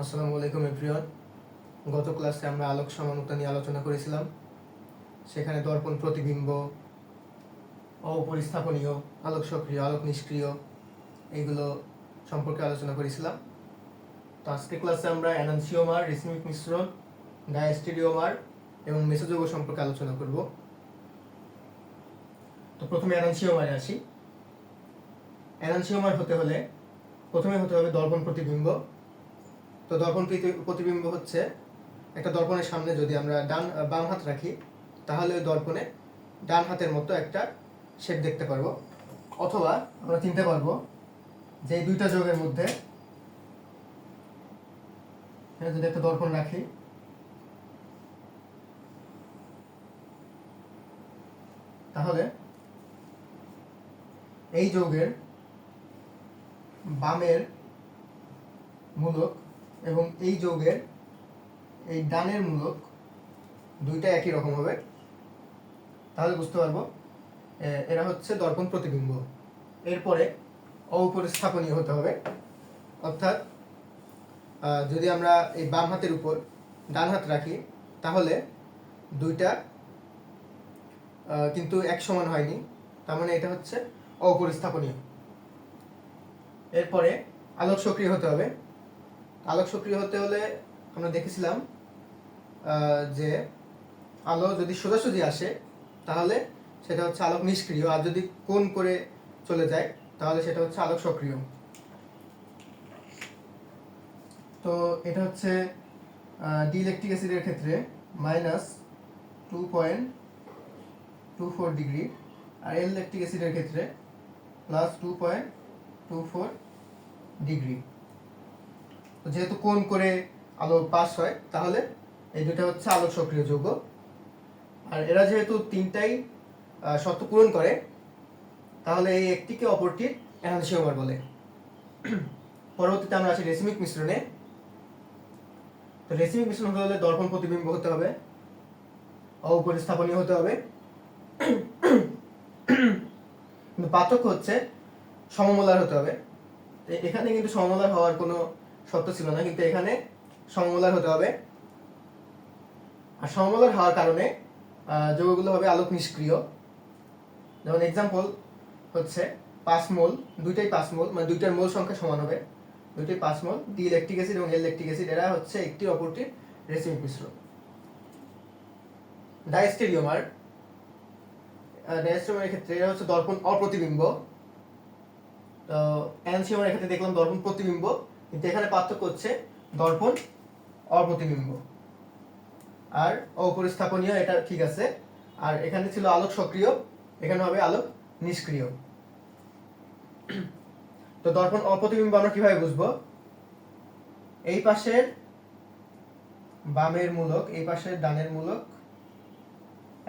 আসসালামু আলাইকুম এভরিওয়ান। গত ক্লাসে আমরা আলোক সমানুতা নিয়ে আলোচনা করেছিলাম। সেখানে দর্পণ প্রতিবিম্ব, অপরিস্থাপনীয়, আলোক সক্রিয়, আলোক নিষ্ক্রিয় এইগুলো সম্পর্কে আলোচনা করেছিলাম। তো আজকের ক্লাসে আমরা এনানসিওমার, রেসিমিক মিশ্রণ, ডায়াস্টেরিওমার এবং মেসোযৌগ সম্পর্কে আলোচনা করব। তো প্রথমে এনানসিওমারে আসি। এনানসিওমার হতে হলে প্রথমে হতে হবে দর্পণ প্রতিবিম্ব। তো দর্পণ প্রতিবিম্ব হচ্ছে একটা দর্পণের সামনে যদি আমরা বাম হাত রাখি তাহলে ওই দর্পণে ডান হাতের মতো একটা শেপ দেখতে পারবো, অথবা আমরা চিনতে পারবো যে এই দুইটা যোগের মধ্যে যদি একটা দর্পণ রাখি তাহলে এই যোগের বামের মূলক এবং এই যোগের এই ডানের মূলক দুইটা একই রকম হবে। তাহলে বুঝতে পারবো এরা হচ্ছে দর্পণ প্রতিবিম্ব। এরপরে অপরিস্থাপনীয় হতে হবে, অর্থাৎ যদি আমরা এই বাম হাতের উপর ডান হাত রাখি তাহলে দুইটা কিন্তু এক সমান হয়নি, তার মানে এটা হচ্ছে অপরিস্থাপনীয়। এরপরে আলোক সক্রিয় হতে হবে। আলোক সক্রিয় হতে হলে আমরা দেখেছিলাম যে আলো যদি সোজাসুজি আসে তাহলে সেটা হচ্ছে আলোক নিষ্ক্রিয়, আর যদি কোণ করে চলে যায় তাহলে সেটা হচ্ছে আলোক সক্রিয়। তো এটা হচ্ছে ডিইলেকট্রিক অ্যাসিডের ক্ষেত্রে -2.24 ডিগ্রি, আর এলইলেকট্রিক অ্যাসিডের ক্ষেত্রে +2.24 ডিগ্রি। তো যেহেতু কোণ করে আলো পাস হয় তাহলে এই দুটো হচ্ছে আলোক সক্রিয় যৌগ। আর এরা যেহেতু তিনটাই শর্ত পূরণ করে তাহলে এই একটিকে অপরটির এনানসিওমার বলে। পরবর্তীতে আমরা আসি রেসিমিক মিশ্রণে। তো রেসিমিক মিশ্রণ হতে হলে দর্পণ প্রতিবিম্ব হতে হবে, অপরিস্থাপনীয় হতে হবে, কিন্তু পার্থক্য হচ্ছে সমমোলার হতে হবে। এখানে কিন্তু সমমোলার হওয়ার কোনো শর্ত ছিল না, কিন্তু এখানে সমমোলার হতে হবে। আর সমমোলার হওয়ার কারণে যৌগগুলো হবে আলোক নিষ্ক্রিয়। যেমন এক্সাম্পল হচ্ছে 5 মোল, দুইটাই 5 মোল, মানে দুইটার মোল সংখ্যা সমান হবে, দুইটাই 5 মোল। ডিইলেকট্রিক অ্যাসিড এবং এলইলেকট্রিক অ্যাসিড এরা হচ্ছে একটি অপরটির রেসিমিক মিশ্রণ। ডায়াস্টেরিওমার, ডায়াস্টেরিওমারের ক্ষেত্রে এরা হচ্ছে দর্পণ অপ্রতিবিম্ব। তো এনানসিওমারের ক্ষেত্রে দেখলাম দর্পণ প্রতিবিম্ব, কিন্তু এখানে পার্থক্য হচ্ছে দর্পণ অপ্রতিবিম্ব আর অপরিস্থাপনীয়, এটা ঠিক আছে। আর এখানে ছিল আলোক সক্রিয়, এখানে হবে আলোক নিষ্ক্রিয়। তো দর্পণ অপ্রতিবিম্ব আমরা কিভাবে বুঝবো? এই পাশের বামের মূলক এই পাশের ডানের মূলক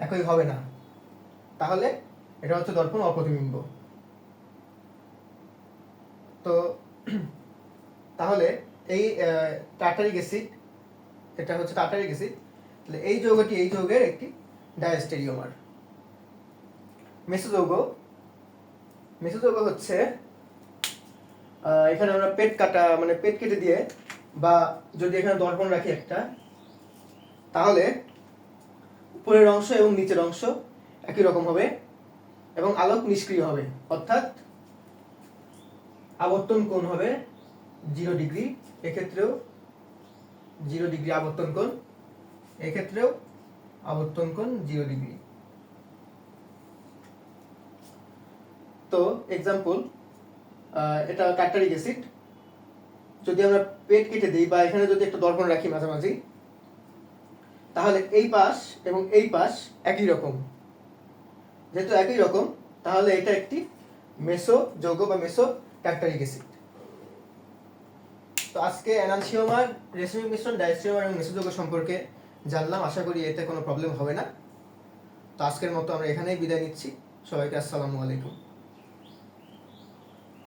একই হবে না, তাহলে এটা হচ্ছে দর্পণ অপ্রতিবিম্ব। তো তাহলে এই টার্টারিক অ্যাসিড, এটা হচ্ছে টার্টারিক অ্যাসিড, তাহলে এই যৌগটি এই যৌগের একটি ডায়াস্টেরিওমার। মেসোযৌগ, মেসোযৌগ হচ্ছে এখানে আমরা পেট কাটা, মানে পেট কেটে দিয়ে বা যদি এখানে দর্পণ রাখি একটা, তাহলে উপরের অংশ এবং নিচের অংশ একই রকম হবে এবং আলোক নিষ্ক্রিয় হবে, অর্থাৎ আবর্তন কোণ হবে 0 ডিগ্রি, এক্ষেত্রেও 0 ডিগ্রি আবর্তন কোণ, এক্ষেত্রেও আবর্তন কোণ 0 ডিগ্রি। তো এক্সাম্পল, এটা টার্টারিক অ্যাসিড, যদি আমরা পেট কেটে দিই বা এখানে যদি একটা দর্পণ রাখি মাঝামাঝি, তাহলে এই পাশ এবং এই পাশ একই রকম। যেহেতু একই রকম তাহলে এটা একটি মেসো যৌগ বা মেসো টার্টারিক অ্যাসিড। তো আজকে এনানসিওমার, রেসিমিক মিশ্রণ, ডায়াস্টেরিওমার এবং মেসোযৌগ সম্পর্কে জানলাম। আশা করি এতে কোনো প্রবলেম হবে না। তো আজকের মতো আমরা এখানেই বিদায় নিচ্ছি। সবাইকে আসসালামু আলাইকুম।